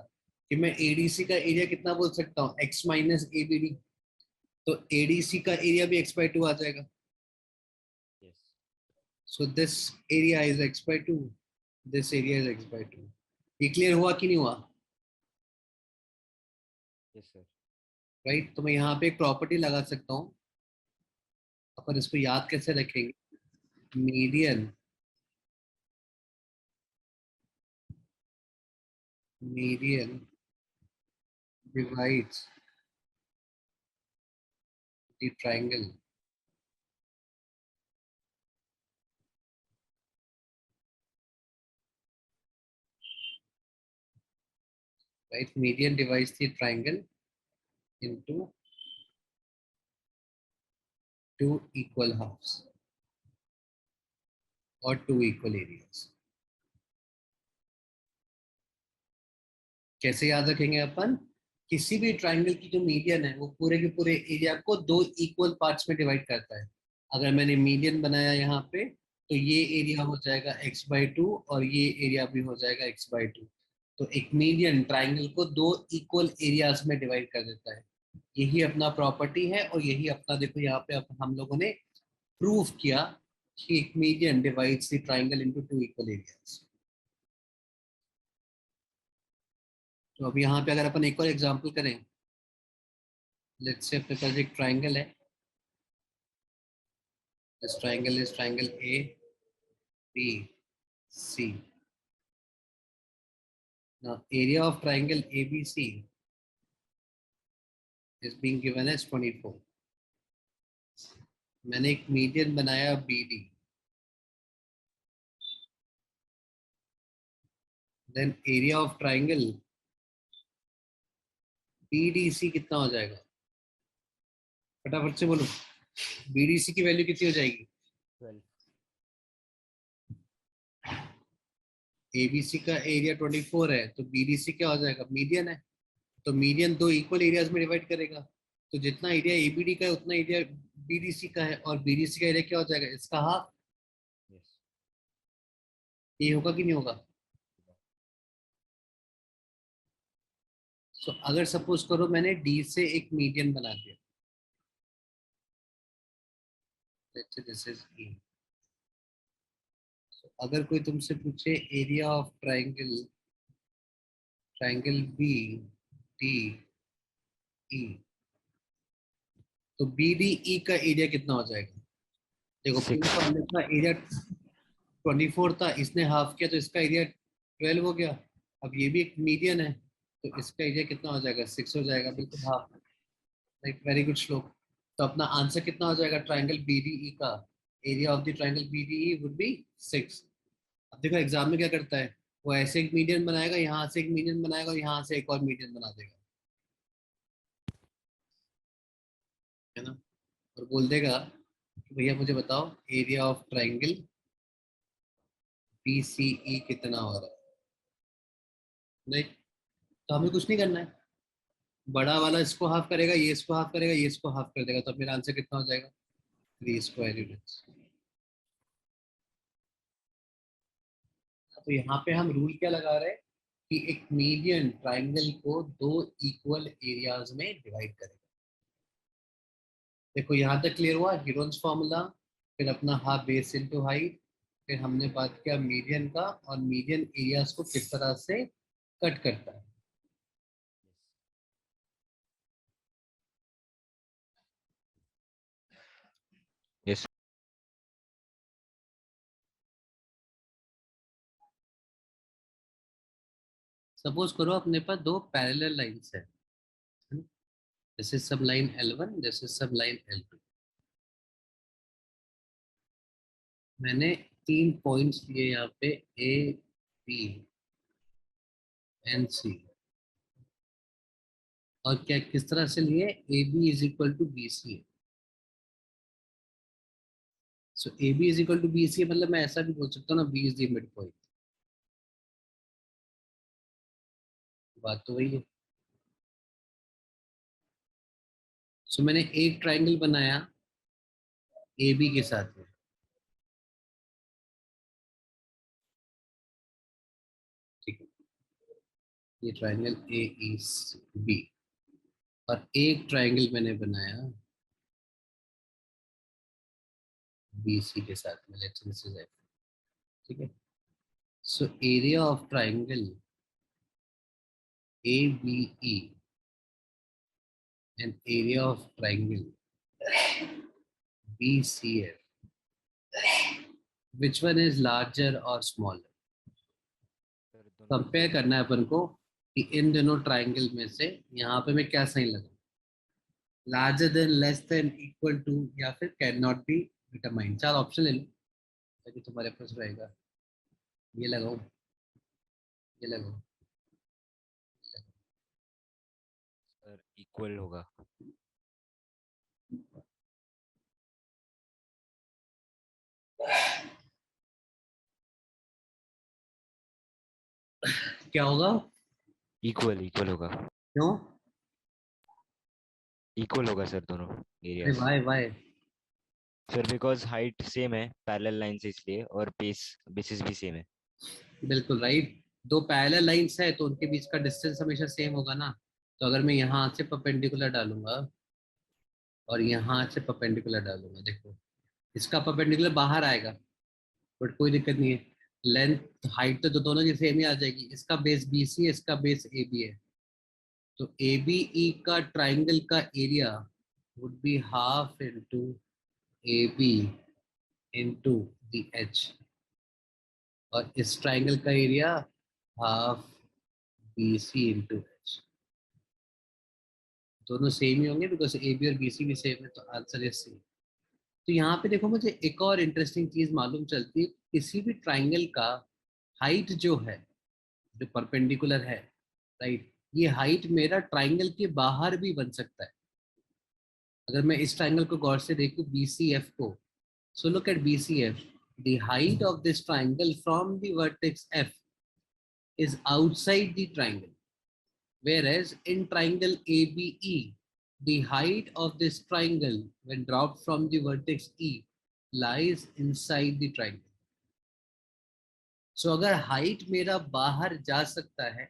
कि मैं एडीसी का एरिया कितना बोल सकता हूँ, x माइनस एबीडी, तो एडीसी का एरिया भी x/2 आ जाएगा। Yes. So this area is x/2, this area is x/2। ये क्लियर हुआ कि नहीं हुआ? Yes sir. राइट, तो मैं यहाँ पे एक प्रॉपर्टी लगा सकता हूँ, अपन इसको याद कैसे रखेंगे, median, median divides the triangle, right, median divides the triangle into two equal halves or two equal areas। कैसे याद रखेंगे अपन, किसी भी ट्राइंगल की जो मीडियन है वो पूरे के पूरे एरिया को दो इक्वल पार्ट्स में डिवाइड करता है। अगर मैंने मीडियन बनाया यहाँ पे, तो ये एरिया हो जाएगा x/2 और ये एरिया भी हो जाएगा x/2। तो एक मीडियन ट्राइंगल को दो इक्वल एरियाज में डिवाइड कर देता है। यही अपना प्रॉपर्टी है, और यही अपना देखो यहाँ पे हम लोगों ने प्रूव किया कि एक median divides the triangle into two equal areas. तो अब यहाँ पे अगर अपन एक और एग्जांपल करें, लेट्स से अपने पास एक ट्राइंगल है, this triangle is triangle A B C. Now area of triangle A B C is being given as 24। मैंने एक मीडियन बनाया B D, then area of triangle B D C कितना हो जाएगा, फटाफट से बोलो, बी डी सी की वैल्यू कितनी हो जाएगी? 12. एबीसी का एरिया 24 है तो बीडीसी क्या हो जाएगा, मीडियन है, तो मीडियन दो इक्वल एरियाज में डिवाइड करेगा, तो जितना एरिया एबीडी का है उतना एरिया बीडीसी का है, और बीडीसी का एरिया क्या हो जाएगा, इसका हाफ। Yes. ये होगा कि नहीं होगा? तो अगर सपोज करो मैंने डी से एक मीडियन बना दिया, दिस इज ई। अगर कोई तुमसे पूछे area of triangle, triangle B D E, तो बी डी ई का एरिया कितना हो जाएगा? देखो पिंक 6. वाले का एरिया 24 था, इसने हाफ किया तो इसका एरिया 12 हो गया। अब ये भी एक मीडियन है तो इसका एरिया कितना हो जाएगा, 6 हो जाएगा, बिल्कुल हाफ। लाइक वेरी गुड श्लोक। तो अपना आंसर कितना हो जाएगा, ट्राइंगल बीडीई का area of the triangle BDE would be 6। अब देखो एग्जाम में क्या करता है, वो ऐसे एक मीडियन बनाएगा, यहाँ से एक मीडियन बनाएगा और यहाँ से एक और मीडियन बना देगा, है ना, और बोल देगा कि भैया मुझे बताओ एरिया ऑफ ट्राइंगल बीसीई कितना हो रहा है। नहीं, तो हमें कुछ नहीं करना है, बड़ा वाला इसको हाफ करेगा, ये इसको हाफ करेगा, ये इसको हाफ कर देगा, तो मेरा आंसर कितना हो जाएगा, 3 स्क्वायर यूनिट्स। तो यहाँ पे हम रूल क्या लगा रहे हैं कि एक मीडियन ट्राइंगल को दो इक्वल एरियाज में डिवाइड करेगा। देखो यहाँ तक क्लियर हुआ, हीरोन्स फॉर्मूला, फिर अपना हाफ बेस इनटू हाइट, फिर हमने बात किया मीडियन का, और मीडियन एरियाज को किस तरह से कट करता है। Yes. सपोज करो अपने पास दो पैरेलल लाइंस है, जैसे सब लाइन L1, जैसे सब लाइन L2। मैंने 3 पॉइंट्स दिए यहाँ पे, ए बी एंड सी, और क्या किस तरह से लिए, A B is equal to B C. So A B is equal to B C, मतलब मैं ऐसा भी बोल सकता हूँ ना, B is the mid point. बात तो वही है। सो मैंने एक ट्राइंगल बनाया ए बी के साथ में, ठीक है, ये ट्राइंगल ए ई बी, और एक ट्राइंगल मैंने बनाया बी सी के साथ में, let's say this is F, ठीक है। So area of triangle A B E and area of triangle B C F, which one is larger और स्मॉलर? Sir, दोनों में कंपेयर से करना है अपन को कि इन दोनों ट्राइंगल में से यहाँ पे मैं क्या साइन लगाऊं, larger than, less than, equal to, या फिर can not be determined. 4 option ले लो ताकि तुम्हारे पास रहेगा। ये लगाओ, ये लगाओ, सर इक्वल होगा। क्या होगा? इक्वल इक्वल होगा। क्यों? इक्वल होगा सर दोनों अरे areas. Why why? Sir because height same है पैरेलल लाइन से, इसलिए, और बेसिस भी सेम है। बिल्कुल राइट। दो पैरेलल लाइंस है तो उनके बीच का डिस्टेंस हमेशा सेम होगा ना। तो अगर मैं यहाँ से परपेंडिकुलर डालूंगा और यहाँ से परपेंडिकुलर डालूंगा, देखो इसका परपेंडिकुलर बाहर आएगा, बट कोई दिक्कत नहीं है, लेंथ हाइट तो दोनों की सेम ही आ जाएगी। इसका बेस बी सी है, इसका बेस ए बी है, तो ए बी ई का ट्राइंगल का area would be half into A B into the H, और इस ट्राइंगल का area half B C into H. दोनों सेम ही होंगे बिकॉज ए बी और बी सी भी सेम है, तो आंसर इज सेम। तो यहाँ पे देखो मुझे एक और इंटरेस्टिंग चीज मालूम चलती है, किसी भी ट्राइंगल का हाइट जो है, जो परपेंडिकुलर है, राइट, ये हाइट मेरा ट्राइंगल के बाहर भी बन सकता है। अगर मैं इस ट्राइंगल को गौर से देखूं बी सी एफ को, So look at BCF. The height of this triangle from the vertex F is outside the triangle. Whereas in triangle ABE, the height of this triangle when dropped from the vertex E lies inside the triangle. So अगर height मेरा बाहर जा सकता है,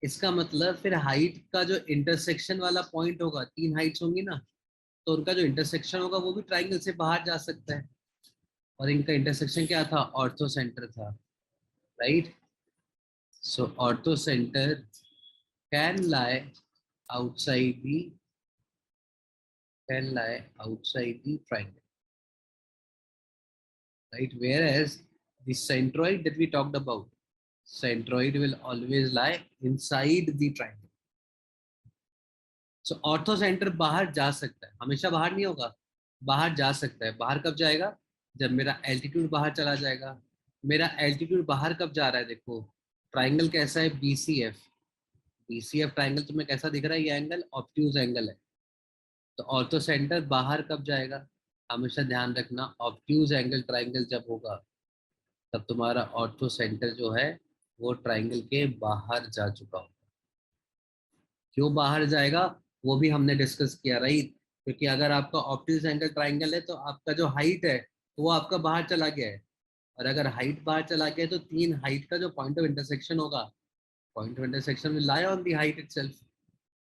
इसका मतलब फिर height का जो intersection वाला point होगा, 3 heights होंगी ना, तो उनका जो intersection होगा वो भी triangle से बाहर जा सकता है. और इनका intersection क्या था? ऑर्थो सेंटर था, right? So ortho center can lie outside the triangle, right? Whereas the centroid that we talked about, centroid will always lie inside the triangle. So ortho center बाहर जा सकता है, हमेशा बाहर नहीं होगा, बाहर जा सकता है. बाहर कब जाएगा? जब मेरा एल्टीट्यूड बाहर चला जाएगा. मेरा एल्टीट्यूड बाहर कब जा रहा है? देखो ट्राइंगल कैसा है, BCF. BCF ट्राइंगल तुम्हें कैसा दिख रहा है? ये एंगल ऑब्ट्यूज एंगल है. तो ऑर्थो सेंटर बाहर कब जाएगा? हमेशा ध्यान रखना, ऑब्ट्यूज एंगल ट्राइंगल जब होगा तब तुम्हारा ऑर्थो सेंटर जो है वो ट्राइंगल के बाहर जा चुका होगा. क्यों बाहर जाएगा वो भी हमने डिस्कस किया, राइट? क्योंकि अगर आपका ऑब्ट्यूज एंगल ट्राइंगल है तो आपका जो हाइट है वो आपका बाहर चला गया है. और अगर हाइट बाहर चला गया है तो 3 हाइट का जो पॉइंट ऑफ इंटरसेक्शन होगा, point of intersection will lie on the height itself.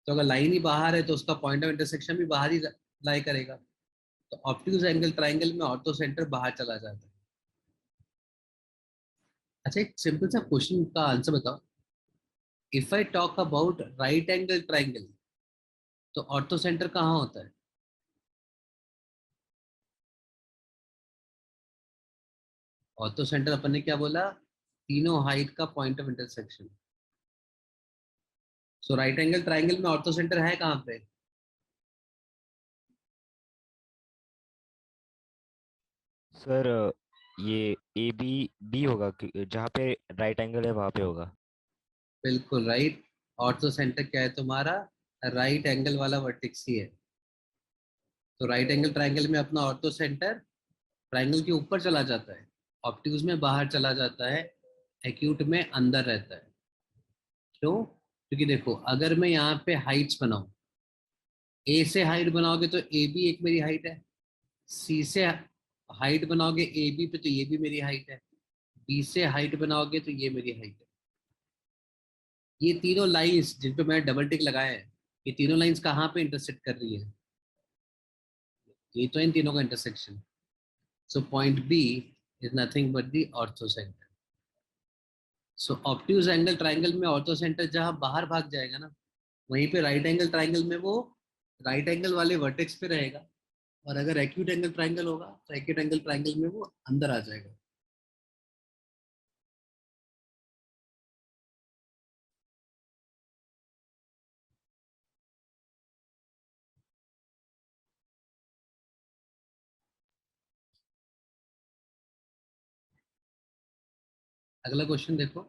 तो अगर लाइन ही बाहर है तो उसका पॉइंट ऑफ इंटरसेक्शन भी बाहर ही लाई करेगा. तो ऑप्टिक्स एंगल ट्राइंगल में ऑर्थो सेंटर बाहर चला जाता है. अच्छा एक सिंपल सा क्वेश्चन का आंसर बताओ. If I talk about right angle triangle तो ऑर्थो सेंटर कहाँ होता है? ऑर्थो सेंटर अपन ने क्या बोला? तीनों हाइट का point of intersection. So right angle triangle में ऑर्थो सेंटर है कहाँ पे? सर ये ए बी बी होगा जहाँ पे राइट एंगल है वहाँ पे होगा. बिल्कुल राइट. ऑर्थो सेंटर क्या है तुम्हारा? राइट एंगल वाला वर्टेक्स ही है. तो राइट एंगल ट्राइंगल में अपना ऑर्थो सेंटर ट्राइंगल के ऊपर चला जाता है, ऑप्टिक्स में बाहर चला जाता है, एक्यूट में अंदर रहता है. क्यों? क्योंकि देखो अगर मैं यहाँ पे हाइट्स बनाऊं, ए से हाइट बनाओगे तो ए भी एक मेरी हाइट है, सी से हाइट बनाओगे ए बी पे तो ये भी मेरी हाइट है, बी से हाइट बनाओगे तो ये मेरी हाइट है. ये तीनों लाइंस जिन पे मैंने डबल टिक लगाया है, ये तीनों लाइंस कहाँ पे इंटरसेक्ट कर रही है? ये तो इन तीनों का intersection. So point B is nothing but the ortho center. So obtuse angle triangle में ऑर्थो सेंटर जहाँ बाहर भाग जाएगा ना, वहीं पे राइट एंगल ट्राइंगल में वो राइट एंगल वाले वर्टेक्स पे रहेगा. और अगर एक्यूट एंगल ट्राइंगल होगा तो एक्यूट एंगल ट्राइंगल में वो अंदर आ जाएगा. अगला क्वेश्चन देखो.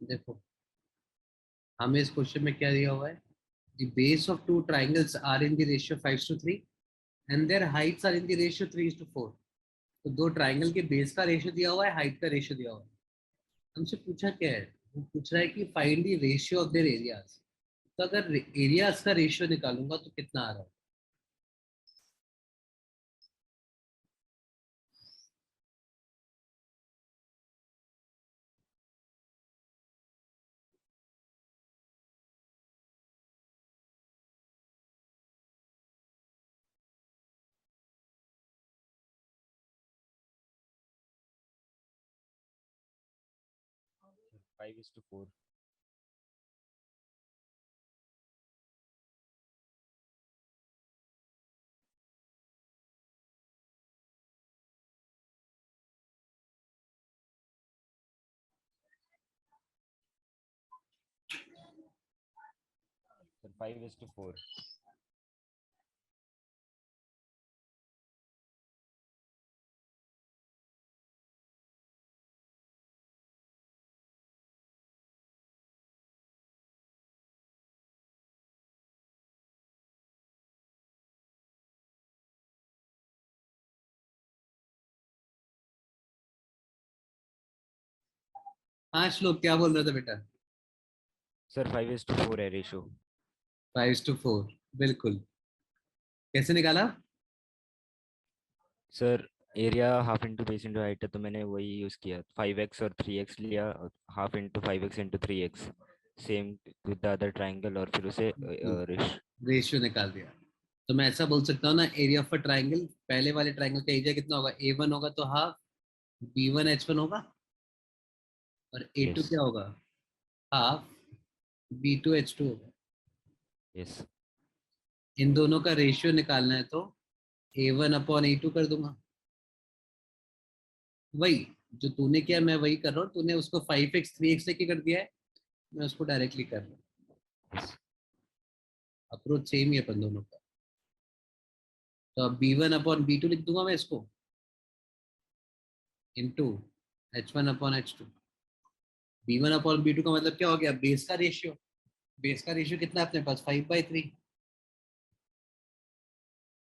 देखो हमें इस क्वेश्चन में क्या दिया हुआ है? The base of two triangles are in the ratio 5:3 and their heights are in the ratio 3:4. तो दो ट्राइंगल के बेस का रेशियो दिया हुआ है, हाइट का रेशियो दिया हुआ है. हमसे पूछा क्या है? वो पूछ रहा है कि find the ratio of their areas. तो अगर एरियाज का रेशियो निकालूंगा तो कितना आ रहा है? 5:4. सर 5:4। हाँ श्लोक, क्या बोल रहे थे बेटा? सर 5:4 है रेशो। 5:4, बिल्कुल। कैसे निकाला? Sir area half into base into height है, तो मैंने वही यूज किया, 5x और 3x लिया, और half into 5x into 3x, same with the other triangle, और फिर उसे रेश। रेशियो निकाल दिया। तो मैं ऐसा बोल सकता हूँ ना, एरिया ऑफ अ ट्राइंगल, पहले वाले ट्राइंगल का एरिया कितना होगा? A1 होगा तो हाफ B1H1 होगा, और A2 यस। क्या होगा? हाफ B2H2 होगा। यस। इन दोनों का रेशियो निकालना है तो A1/A2 कर दूंगा। वही जो तूने किया मैं वही कर रहा हूँ। तूने उसको 5x 3x लेके कर दिया है, मैं उसको डायरेक्टली कर रहा हूँ। यस। अप्रोच सेम ही है अपन दोनों का। तो अब B1/B2 लिख दूंगा मैं इसको, इंटू H1/H2। B1/B2 का मतलब क्या हो गया? बेस का रेशियो। बेस का रेशियो कितना है अपने पास? 5/3।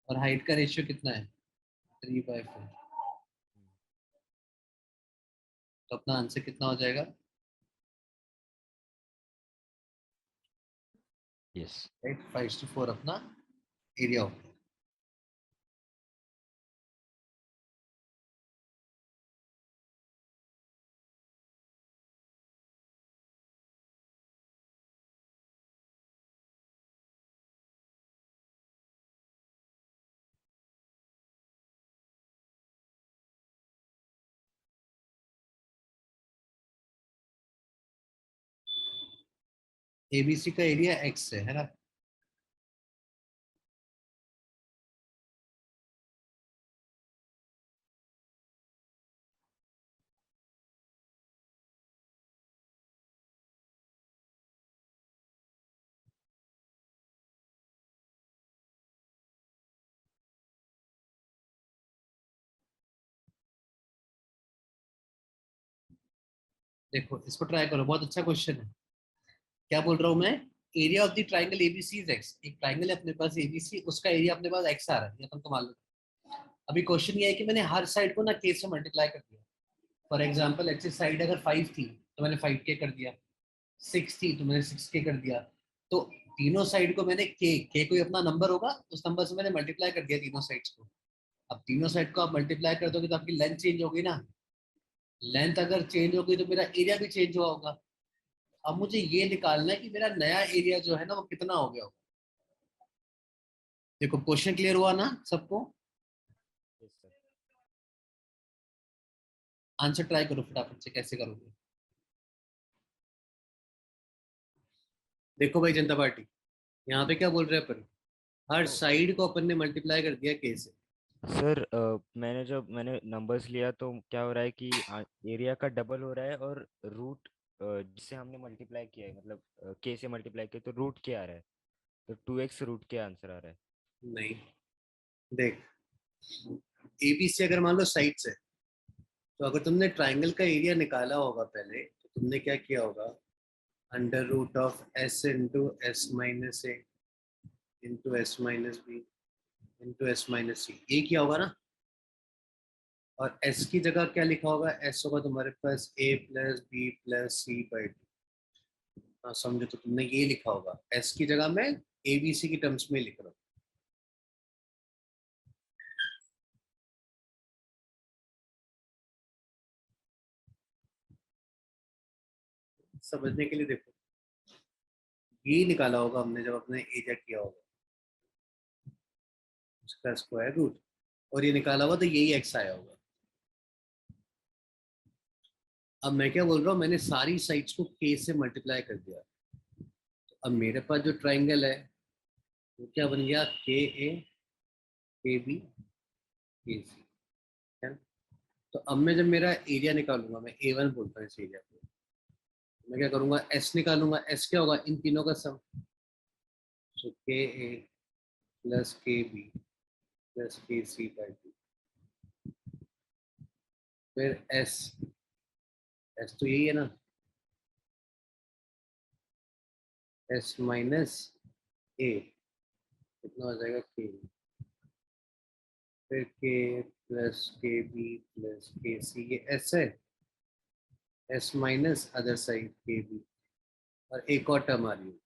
और हाइट का रेशियो कितना है? 3/4। तो अपना आंसर कितना हो जाएगा? यस। राइट, 5:4 अपना एरिया होगा। एबीसी का एरिया एक्स है ना? देखो इसको ट्राई करो, बहुत अच्छा क्वेश्चन है। क्या बोल रहा हूँ मैं? Area of the triangle ABC is x. एक ट्राइंगल है अपने पास एबीसी, उसका एरिया अपने पास एक्स आ रहा है, ये अपन को मालूम है। अभी क्वेश्चन ये है कि मैंने हर साइड को ना के से मल्टीप्लाई कर दिया। फॉर एग्जाम्पल एक्सिस साइड अगर 5 थी तो मैंने 5k कर दिया, 6 थी तो मैंने 6k कर दिया। तो तीनों साइड को मैंने के कोई अपना नंबर होगा, उस नंबर से मैंने मल्टीप्लाई कर दिया तीनों साइड्स को। अब तीनों साइड को आप मल्टीप्लाई कर दोगे तो आपकी लेंथ चेंज होगी ना। लेंथ अगर चेंज होगी तो मेरा एरिया भी चेंज हुआ होगा। अब मुझे ये निकालना है कि मेरा नया एरिया जो है ना वो कितना हो गया होगा। देखो क्वेश्चन क्लियर हुआ ना सबको? Yes sir. आंसर ट्राई करो फटाफट से, कैसे करोगे? देखो भाई जनता पार्टी, यहाँ पे क्या बोल रहे हैं अपन? हर साइड को अपन ने मल्टीप्लाई कर दिया के से। सर मैंने नंबर्स लिया तो क्या हो रहा है कि एरिया का डबल हो रहा है, और रूट जिससे हमने मल्टीप्लाई किया है, मतलब के से मल्टीप्लाई किया, तो रूट क्या आ रहा है? तो 2x रूट के आंसर आ रहा है। नहीं, देख, एबीसी अगर मान लो साइड से, तो अगर तुमने ट्राइंगल का एरिया निकाला होगा पहले, तो तुमने क्या किया होगा? √S/S - A into S - B into S - C, ये किया होगा ना? और S की जगह क्या लिखा होगा? S होगा तुम्हारे पास A+B+C/2। हाँ समझो, तो तुमने ये लिखा होगा। S की जगह मैं ABC की टर्म्स में लिख रहा हूँ। समझने के लिए देखो, ये निकाला होगा हमने जब अपने एरिया किया होगा, उसका स्क्वायर रूट, और ये निकाला होगा तो यही एक्स आया होगा। अब मैं क्या बोल रहा हूँ, मैंने सारी साइड्स को के से मल्टीप्लाई कर दिया। तो अब मेरे पास जो ट्राइंगल है वो क्या बन गया? KA, KB, KC, है ना? तो अब मैं जब मेरा एरिया निकालूंगा, मैं A1 बोलता हूँ इस एरिया को, मैं क्या करूंगा? S निकालूंगा। S क्या होगा? इन तीनों का सम। So KA plus KB plus KC by 2. फिर S तो यही है ना, S माइनस A कितना हो जाएगा K, फिर K plus KB plus KC, ये S है, S minus other side KB, और एक और टर्म आ रही है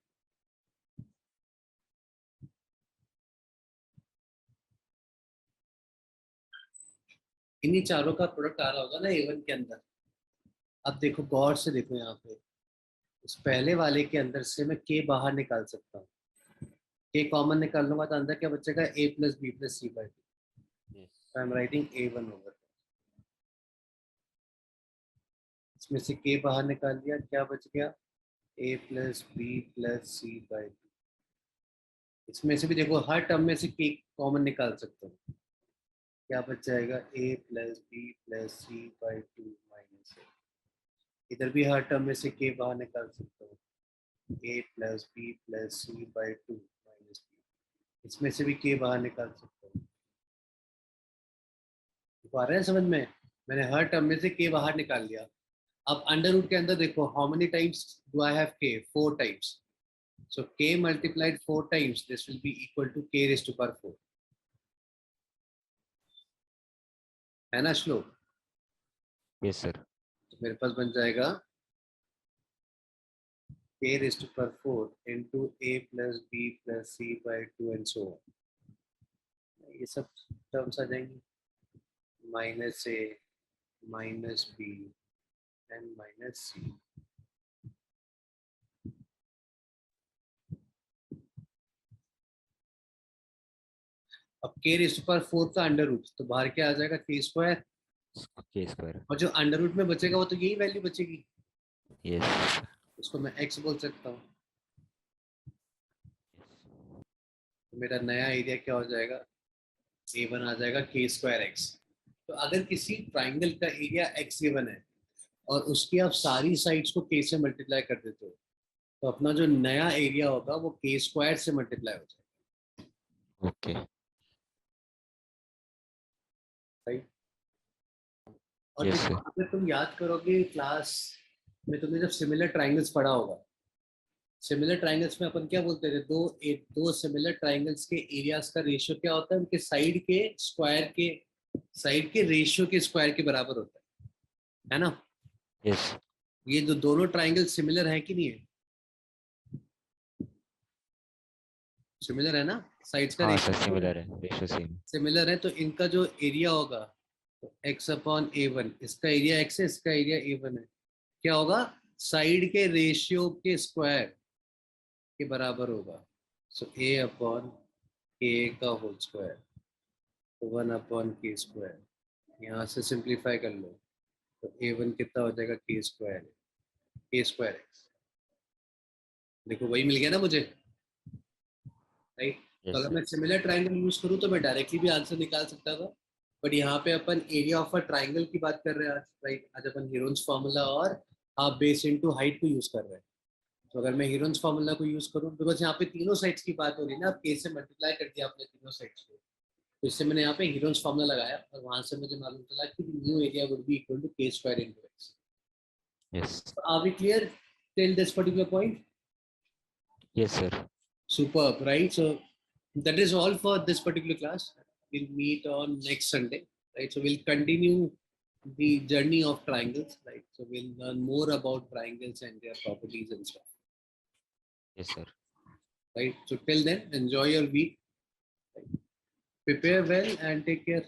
इन्हीं चारों का प्रोडक्ट आ रहा होगा ना A1 के अंदर। अब देखो गौर से देखो यहाँ पे, इस पहले वाले के अंदर से मैं K बाहर निकाल सकता हूँ, K कॉमन निकाल लूंगा तो अंदर क्या बचेगा A plus B plus C by two. I am writing A1 over, इसमें से K बाहर निकाल दिया, क्या बच गया A plus B plus C by two. इसमें से भी देखो हर टर्म में से K कॉमन निकाल सकते हो, क्या बच जाएगा A plus B plus C by two minus A। इधर भी हर टर्म में से K बाहर निकाल सकते हो, A plus B plus C by two minus B. इसमें से भी K बाहर निकाल सकते हो। आ रहा है समझ में, मैंने हर टर्म में से K बाहर निकाल लिया। अब अंडर रूट के अंदर देखो how many times do I have K, 4 times. So K multiplied 4 times, this will be equal to K raised to power 4, है ना श्लोक? Yes sir. तो मेरे पास बन जाएगा K raised to power 4 into A plus B plus C by 2 and so on. ये सब terms आ जाएंगी, minus A minus B and minus C। अब K raised to power 4 का अंडर रूट, तो बाहर क्या आ जाएगा K स्क्वायर, K स्क्वायर। और जो अंडर रूट में बचेगा वो तो यही वैल्यू बचेगी, यस। उसको मैं x बोल सकता हूँ। तो मेरा नया एरिया क्या हो जाएगा, A1 आ जाएगा K स्क्वायर x। तो अगर किसी ट्राइंगल का एरिया x गिवन है और उसकी आप सारी साइड्स को K से मल्टीप्लाई कर देते हो, तो अपना जो नया एरिया होगा वो K स्क्वायर से मल्टीप्लाई हो जाएगा। ओके। राइट। और यस देखो सर। अगर तुम याद करोगे क्लास में, तुमने जब सिमिलर ट्राइंगल्स पढ़ा होगा, सिमिलर ट्राइंगल्स में अपन क्या बोलते थे, दो सिमिलर ट्राइंगल्स के एरियाज का रेशियो क्या होता है, उनके साइड के रेशियो के स्क्वायर के बराबर होता है ना? यस। ये जो दोनों ट्राइंगल सिमिलर है कि नहीं है, सिमिलर है ना, साइड्स का हाँ सर, रेशियो सिमिलर है, रेशियो सेम। सिमिलर है, तो इनका जो एरिया होगा तो x अपॉन A1, इसका एरिया x है, इसका एरिया A1 है, क्या होगा साइड के रेशियो के स्क्वायर के बराबर होगा। सो A अपॉन K का होल स्क्वायर, तो 1 अपॉन K स्क्वायर, यहाँ से सिंप्लीफाई कर लो तो A1 कितना हो जाएगा K square, K square x। देखो वही मिल गया ना मुझे, राइट। तो यस अगर सर। मैं सिमिलर ट्राइंगल यूज करूँ तो मैं डायरेक्टली भी आंसर निकाल सकता था, बट यहाँ पे अपन एरिया ऑफ अ ट्राइंगल की बात कर रहे हैं आज, राइट। आज अपन हीरोन्स फार्मूला और हाफ बेस इनटू हाइट को यूज कर रहे हैं। तो अगर मैं हीरोन्स फार्मूला को यूज करूँ, बिकॉज यहाँ पे तीनों साइड्स की बात हो रही है ना, K से मल्टीप्लाई कर दिया आपने तीनों साइड्स को, तो इससे मैंने यहाँ पे हीरोन्स फार्मूला लगाया और वहां से मुझे मालूम चला कि new area would be equal to K square into x। Yes. Are we clear till this particular point? Yes sir. Superb, right? So that is all for this particular class. We'll meet on next Sunday, right? So we'll continue the journey of triangles, right? So we'll learn more about triangles and their properties and stuff, yes sir. right? So till then, enjoy your week, right? Prepare well and take care.